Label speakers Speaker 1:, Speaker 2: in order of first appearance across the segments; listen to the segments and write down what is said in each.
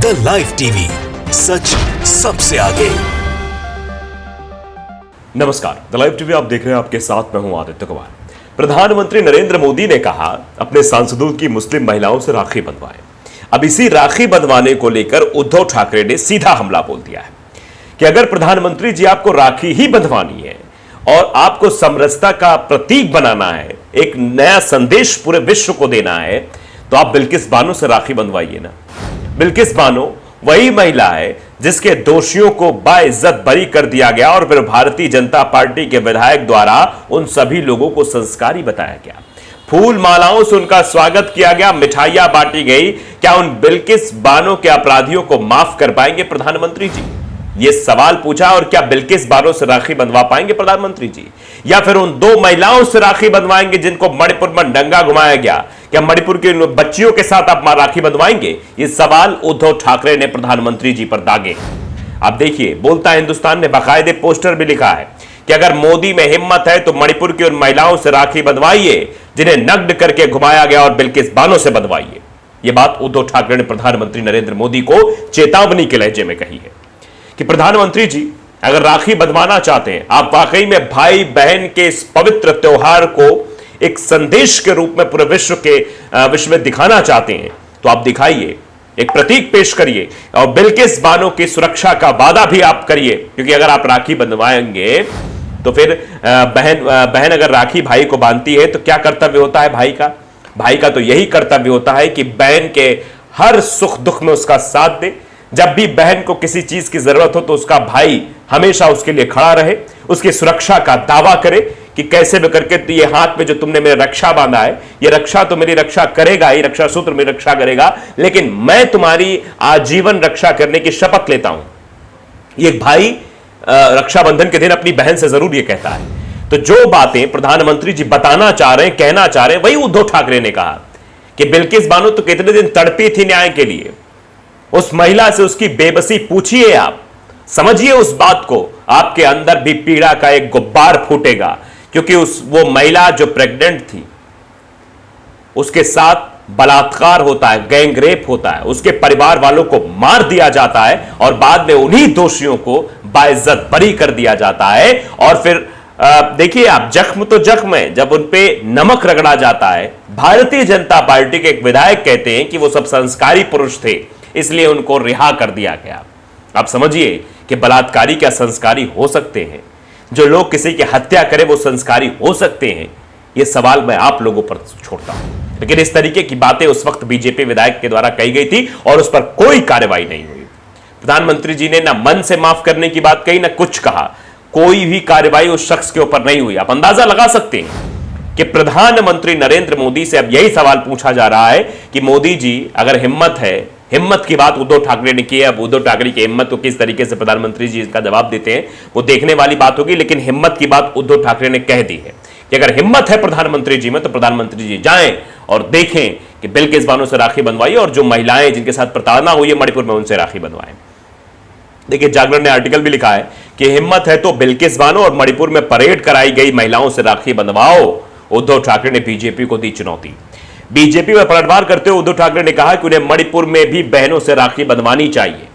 Speaker 1: The live TV, सच सबसे आगे।
Speaker 2: नमस्कार, द लाइव टीवी आप देख रहे हैं, आपके साथ मैं हूं आदित्य कुमार। प्रधानमंत्री नरेंद्र मोदी ने कहा अपने सांसदों की मुस्लिम महिलाओं से राखी बंधवाएं। अब इसी राखी बंधवाने को लेकर उद्धव ठाकरे ने सीधा हमला बोल दिया है कि अगर प्रधानमंत्री जी आपको राखी ही बंधवानी है और आपको समरसता का प्रतीक बनाना है, एक नया संदेश पूरे विश्व को देना है, तो आप बिल्किस बानो से राखी बंधवाइए ना। बिल्किस बानो वही महिला है जिसके दोषियों को बाइज्जत बरी कर दिया गया और फिर भारतीय जनता पार्टी के विधायक द्वारा उन सभी लोगों को संस्कारी बताया गया, फूल मालाओं से उनका स्वागत किया गया, मिठाइयां बांटी गई। क्या उन बिल्किस बानो के अपराधियों को माफ कर पाएंगे प्रधानमंत्री जी? ये सवाल पूछा। और क्या बिल्किस बानो से राखी बंधवा पाएंगे प्रधानमंत्री जी, या फिर उन दो महिलाओं से राखी बंधवाएंगे जिनको मणिपुर में डंगा घुमाया गया? क्या मणिपुर की बच्चियों के साथ आप राखी बंधवाएंगे? ये सवाल उद्धव ठाकरे ने प्रधानमंत्री जी पर दागे। अब देखिए, बोलता हिंदुस्तान ने बाकायदे पोस्टर भी लिखा है कि अगर मोदी में हिम्मत है तो मणिपुर की उन महिलाओं से राखी बंधवाइए जिन्हें नग्न करके घुमाया गया, और बिल्किस बानो से बंधवाइए। यह बात उद्धव ठाकरे ने प्रधानमंत्री नरेंद्र मोदी को चेतावनी के लहजे में कही है कि प्रधानमंत्री जी, अगर राखी बंधवाना चाहते हैं, आप वाकई में भाई बहन के इस पवित्र त्योहार को एक संदेश के रूप में पूरे विश्व में दिखाना चाहते हैं, तो आप दिखाइए, एक प्रतीक पेश करिए और बिल्किस बानो की सुरक्षा का वादा भी आप करिए। क्योंकि अगर आप राखी बंधवाएंगे तो फिर बहन अगर राखी भाई को बांधती है तो क्या कर्तव्य होता है भाई का? भाई का तो यही कर्तव्य होता है कि बहन के हर सुख दुख में उसका साथ दे। जब भी बहन को किसी चीज की जरूरत हो तो उसका भाई हमेशा उसके लिए खड़ा रहे, उसकी सुरक्षा का दावा करे कि कैसे भी करके तो ये हाथ में जो तुमने मेरा रक्षा बांधा है, ये रक्षा तो मेरी रक्षा करेगा ही, रक्षा सूत्र मेरी रक्षा करेगा, लेकिन मैं तुम्हारी आजीवन रक्षा करने की शपथ लेता हूं। ये भाई रक्षाबंधन के दिन अपनी बहन से जरूर ये कहता है। तो जो बातें प्रधानमंत्री जी बताना चाह रहे हैं, कहना चाह रहे हैं, वही उद्धव ठाकरे ने कहा कि बिल्किस बानो तो कितने दिन तड़पी थी न्याय के लिए। उस महिला से उसकी बेबसी पूछिए, आप समझिए उस बात को, आपके अंदर भी पीड़ा का एक गुब्बार फूटेगा। क्योंकि वो महिला जो प्रेग्नेंट थी, उसके साथ बलात्कार होता है, गैंग रेप होता है, उसके परिवार वालों को मार दिया जाता है और बाद में उन्हीं दोषियों को बाइज्जत बरी कर दिया जाता है। और फिर देखिए आप, जख्म तो जख्म है, जब उन पे नमक रगड़ा जाता है। भारतीय जनता पार्टी के एक विधायक कहते हैं कि वो सब संस्कारी पुरुष थे, इसलिए उनको रिहा कर दिया गया। आप समझिए कि बलात्कारी क्या संस्कारी हो सकते हैं? जो लोग किसी की हत्या करें वो संस्कारी हो सकते हैं? यह सवाल मैं आप लोगों पर छोड़ता हूं। लेकिन इस तरीके की बातें उस वक्त बीजेपी विधायक के द्वारा कही गई थी और उस पर कोई कार्रवाई नहीं हुई। प्रधानमंत्री जी ने ना मन से माफ करने की बात कही, ना कुछ कहा, कोई भी कार्रवाई उस शख्स के ऊपर नहीं हुई। आप अंदाजा लगा सकते हैं कि प्रधानमंत्री नरेंद्र मोदी से अब यही सवाल पूछा जा रहा है कि मोदी जी, अगर हिम्मत है, हिम्मत की बात उद्धव ठाकरे ने की है। अब उद्धव ठाकरे की हिम्मत को किस तरीके से प्रधानमंत्री जी इसका जवाब देते हैं वो देखने वाली बात होगी, लेकिन हिम्मत की बात उद्धव ठाकरे ने कह दी है कि अगर हिम्मत है प्रधानमंत्री जी में, तो प्रधानमंत्री जी जाएं और देखें कि बिल्किस बानो से राखी बंधवाइए और जो महिलाएं जिनके साथ प्रताड़ना हुई है मणिपुर में, उनसे राखी बंधवाएं। देखिए, जागरण ने आर्टिकल भी लिखा है कि हिम्मत है तो बिल्किस बानो और मणिपुर में परेड कराई गई महिलाओं से राखी बंधवाओ। उद्धव ठाकरे ने बीजेपी को दी चुनौती। बीजेपी में पलटवार करते हुए उद्धव ठाकरे ने कहा कि उन्हें मणिपुर में भी बहनों से राखी बंधवानी चाहिए।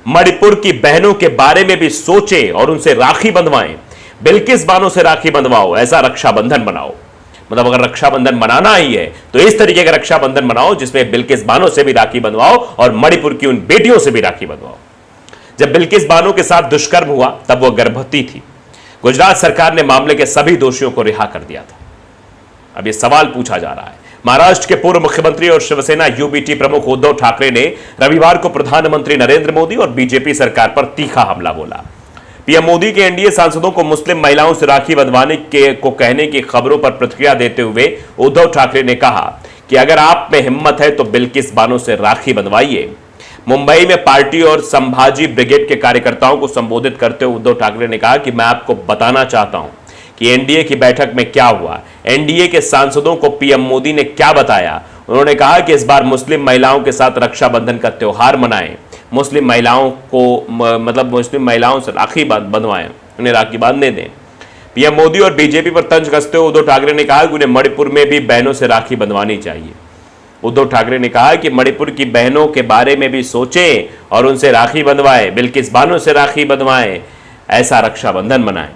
Speaker 2: मणिपुर की बहनों के बारे में भी सोचें और उनसे राखी बंधवाएं। बिल्किस बानो से राखी बंधवाओ, ऐसा रक्षाबंधन बनाओ। मतलब अगर रक्षाबंधन बनाना ही है तो इस तरीके का रक्षाबंधन बनाओ जिसमें बिल्किस बानो से भी राखी बंधवाओ और मणिपुर की उन बेटियों से भी राखी बंधवाओ। जब बिल्किस बानो के साथ दुष्कर्म हुआ तब वह गर्भवती थी। गुजरात सरकार ने मामले के सभी दोषियों को रिहा कर दिया था। अब यह सवाल पूछा जा रहा है, महाराष्ट्र के पूर्व मुख्यमंत्री और शिवसेना यूबीटी प्रमुख उद्धव ठाकरे ने रविवार को प्रधानमंत्री नरेंद्र मोदी और बीजेपी सरकार पर तीखा हमला बोला। पीएम मोदी के एनडीए सांसदों को मुस्लिम महिलाओं से राखी बंधवाने को कहने की खबरों पर प्रतिक्रिया देते हुए उद्धव ठाकरे ने कहा कि अगर आप में हिम्मत है तो बिल्किस बानो से राखी बंधवाइए। मुंबई में पार्टी और संभाजी ब्रिगेड के कार्यकर्ताओं को संबोधित करते हुए उद्धव ठाकरे ने कहा कि मैं आपको बताना चाहता हूं कि एनडीए की बैठक में क्या हुआ, एनडीए के सांसदों को पीएम मोदी ने क्या बताया। उन्होंने कहा कि इस बार मुस्लिम महिलाओं के साथ रक्षाबंधन का त्योहार मनाएं, मुस्लिम महिलाओं से राखी बंधवाएं, उन्हें राखी बांधने दें। पीएम मोदी और बीजेपी पर तंज कसते हुए उद्धव ठाकरे ने कहा कि उन्हें मणिपुर में भी बहनों से राखी बंधवानी चाहिए। उद्धव ठाकरे ने कहा कि मणिपुर की बहनों के बारे में भी सोचें और उनसे राखी बंधवाएं, बिल्किस बानो से राखी बंधवाएं, ऐसा रक्षाबंधन मनाएं।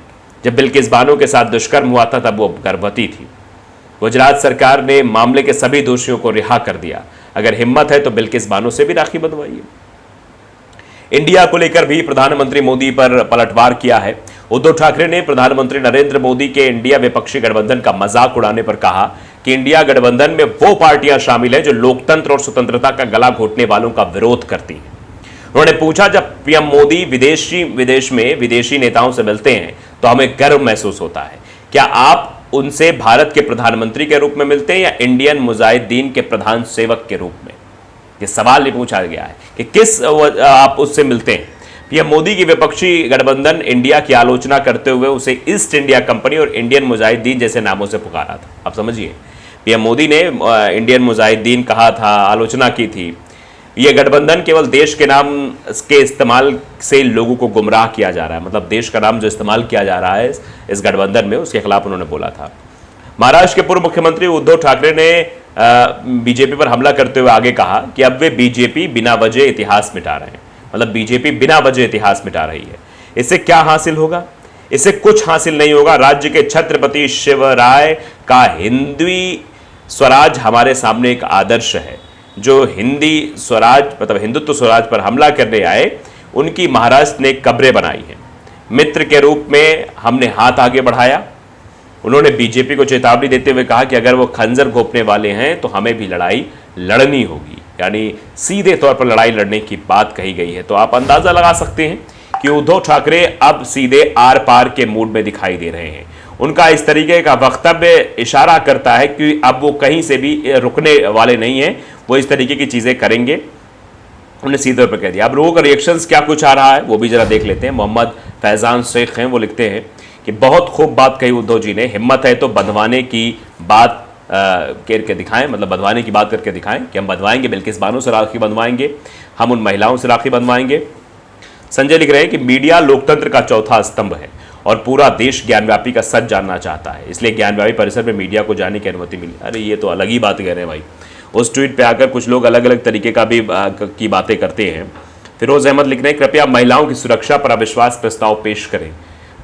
Speaker 2: जब बिल्किस बानो के साथ दुष्कर्म हुआ था तब वो गर्भवती थी। गुजरात सरकार ने मामले के सभी दोषियों को रिहा कर दिया। अगर हिम्मत है तो बिल्किस बानो से भी राखी बंधवाइए। इंडिया को लेकर भी प्रधानमंत्री मोदी पर पलटवार किया है। उद्धव ठाकरे ने प्रधानमंत्री नरेंद्र मोदी के इंडिया विपक्षी गठबंधन का मजाक उड़ाने पर कहा कि इंडिया गठबंधन में वो पार्टियां शामिल हैं जो लोकतंत्र और स्वतंत्रता का गला घोटने वालों का विरोध करती हैं। उन्होंने पूछा, जब पीएम मोदी विदेश में विदेशी नेताओं से मिलते हैं तो हमें गर्व महसूस होता है। क्या आप उनसे भारत के प्रधानमंत्री के रूप में मिलते हैं या इंडियन मुजाहिदीन के प्रधान सेवक के रूप में? ये सवाल ही पूछा गया है कि किस आप उससे मिलते हैं। पीएम मोदी की विपक्षी गठबंधन इंडिया की आलोचना करते हुए उसे ईस्ट इंडिया कंपनी और इंडियन मुजाहिदीन जैसे नामों से पुकारा था। आप समझिए, पीएम मोदी ने इंडियन मुजाहिदीन कहा था, आलोचना की थी। यह गठबंधन केवल देश के नाम के इस्तेमाल से लोगों को गुमराह किया जा रहा है। मतलब देश का नाम जो इस्तेमाल किया जा रहा है इस गठबंधन में, उसके खिलाफ उन्होंने बोला था। महाराष्ट्र के पूर्व मुख्यमंत्री उद्धव ठाकरे ने बीजेपी पर हमला करते हुए आगे कहा कि अब वे बीजेपी बिना वजह इतिहास मिटा रहे हैं। मतलब बीजेपी बिना वजह इतिहास मिटा रही है। इससे क्या हासिल होगा? इससे कुछ हासिल नहीं होगा। राज्य के छत्रपति शिवराय का हिंदवी स्वराज हमारे सामने एक आदर्श है। जो हिंदी स्वराज मतलब हिंदुत्व स्वराज पर हमला करने आए, उनकी महाराष्ट्र ने कब्रें बनाई हैं। मित्र के रूप में हमने हाथ आगे बढ़ाया। उन्होंने बीजेपी को चेतावनी देते हुए कहा कि अगर वो खंजर घोंपने वाले हैं तो हमें भी लड़ाई लड़नी होगी। यानी सीधे तौर पर लड़ाई लड़ने की बात कही गई है। तो आप अंदाजा लगा सकते हैं कि उद्धव ठाकरे अब सीधे आर पार के मूड में दिखाई दे रहे हैं। उनका इस तरीके का वक्तव्य इशारा करता है कि अब वो कहीं से भी रुकने वाले नहीं हैं। वो इस तरीके की चीजें करेंगे। उन्होंने सीधे तौर पर कह दिया। अब लोगों का रिएक्शंस क्या कुछ आ रहा है वो भी जरा देख लेते हैं। मोहम्मद फैजान शेख हैं, वो लिखते हैं कि बहुत खूब बात कही उद्धव जी ने। हिम्मत है तो बंधवाने की बात करके दिखाएं, मतलब बंधवाने की बात करके दिखाएं कि हम बंधवाएंगे, बिल्किस बानो से राखी बंधवाएंगे, हम उन महिलाओं से राखी बंधवाएंगे। संजय लिख रहे हैं कि मीडिया लोकतंत्र का चौथा स्तंभ है और पूरा देश ज्ञानव्यापी का सच जानना चाहता है, इसलिए ज्ञानव्यापी परिसर में मीडिया को जाने की अनुमति मिली। अरे ये तो अलग ही बात कह रहे हैं भाई। उस ट्वीट पे आकर कुछ लोग अलग अलग तरीके का भी की बातें करते हैं। फिरोज अहमद लिख रहे हैं, कृपया महिलाओं की सुरक्षा पर अविश्वास प्रस्ताव पेश करें।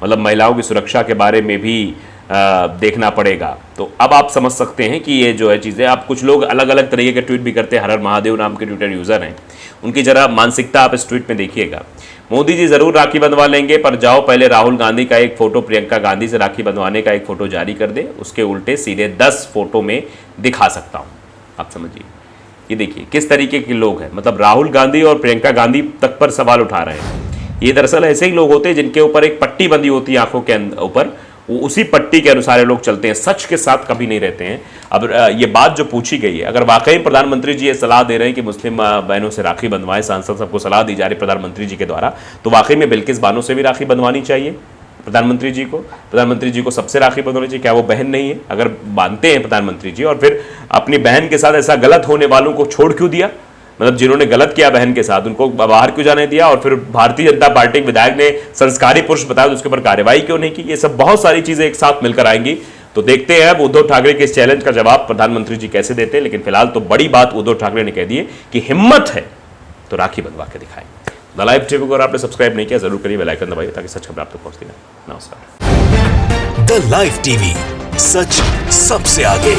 Speaker 2: मतलब महिलाओं की सुरक्षा के बारे में भी देखना पड़ेगा। तो अब आप समझ सकते हैं कि ये जो है चीज़ें, आप कुछ लोग अलग अलग तरीके के ट्वीट भी करते हैं। हर हर महादेव नाम के ट्विटर यूज़र हैं, उनकी जरा मानसिकता आप इस ट्वीट में देखिएगा। मोदी जी ज़रूर राखी बंधवा लेंगे, पर जाओ पहले राहुल गांधी का एक फ़ोटो प्रियंका गांधी से राखी बंधवाने का एक फ़ोटो जारी कर दे, उसके उल्टे सीधे 10 फोटो में दिखा सकता हूँ। आप समझिए, ये देखिए किस तरीके के लोग हैं। मतलब राहुल गांधी और प्रियंका गांधी तक पर सवाल उठा रहे हैं। ये दरअसल ऐसे ही लोग होते हैं जिनके ऊपर एक पट्टी बंधी होती है आंखों के ऊपर, वो उसी पट्टी के अनुसार लोग चलते हैं, सच के साथ कभी नहीं रहते हैं। अब ये बात जो पूछी गई है, अगर वाकई प्रधानमंत्री जी ये सलाह दे रहे हैं कि मुस्लिम बहनों से राखी बंधवाएं, सांसद सबको सलाह दी जा रही प्रधानमंत्री जी के द्वारा, तो वाकई में बिल्किस बानो से भी राखी बंधवानी चाहिए प्रधानमंत्री जी को। प्रधानमंत्री जी को सबसे राखी बंधवानी चाहिए। क्या वो बहन नहीं है? अगर मानते हैं प्रधानमंत्री जी, और फिर अपनी बहन के साथ ऐसा गलत होने वालों को छोड़ क्यों दिया? मतलब जिन्होंने गलत किया बहन के साथ, उनको बाहर क्यों जाने दिया? और फिर भारतीय जनता पार्टी के विधायक ने संस्कारी पुरुष बताया तो उसके ऊपर कार्रवाई क्यों नहीं की? ये सब बहुत सारी चीजें एक साथ मिलकर आएंगी। तो देखते हैं अब उद्धव ठाकरे के इस चैलेंज का जवाब प्रधानमंत्री जी कैसे देते हैं। लेकिन फिलहाल तो बड़ी बात उद्धव ठाकरे ने कह दी है कि हिम्मत है तो राखी बंधवा के दिखाएं। द लाइव टीवी को अगर आपने सब्सक्राइब नहीं किया जरूर करिए, बेल आइकन दबाइए ताकि सच खबर आप तक पहुंचती रहे। नमस्कार।
Speaker 1: द लाइव टीवी, सच सबसे आगे।